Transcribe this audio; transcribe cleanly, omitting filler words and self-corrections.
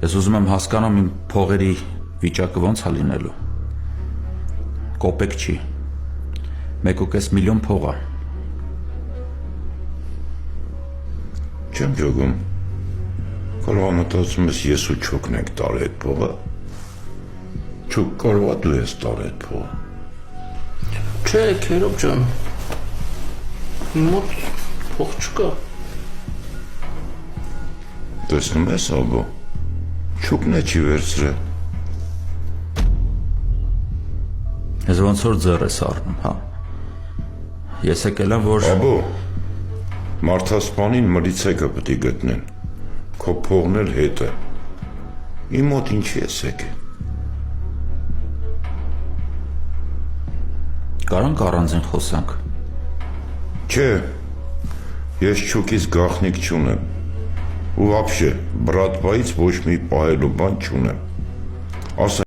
Ես ուզում եմ հասկանամ իմ փողերի վիճակը ոնց է լինելու։ Կոպեկ չի։ 1.5 միլիոն փող է։ Չեմ ճոգում։ Կարող եմ մտածում ես ու չոքն ենք տարել այդ փողը։ Չոք կարող է դու ես տարել այդ փողը։ Չէ, Քերոբ ջան։ Մոտ փող չկա։ Տեսնում ես, աբո։ Չոքն է չի վերցրել։ Ես ոնց որ ձեռ ես առնում, հա։ Ես եկել եմ, որ Աբո, մարդասպանին մլիցեկը պտի գտնեն, քո փողն էլ հետը, իմ մոտ ինչի ես եկել։ Կարանք առանձին խոսանք։ Չէ, ես չուկից գախնիկ չունեմ, ու վաբշե, բրատվայից ոչ մի պահելու բան չունեմ, ասա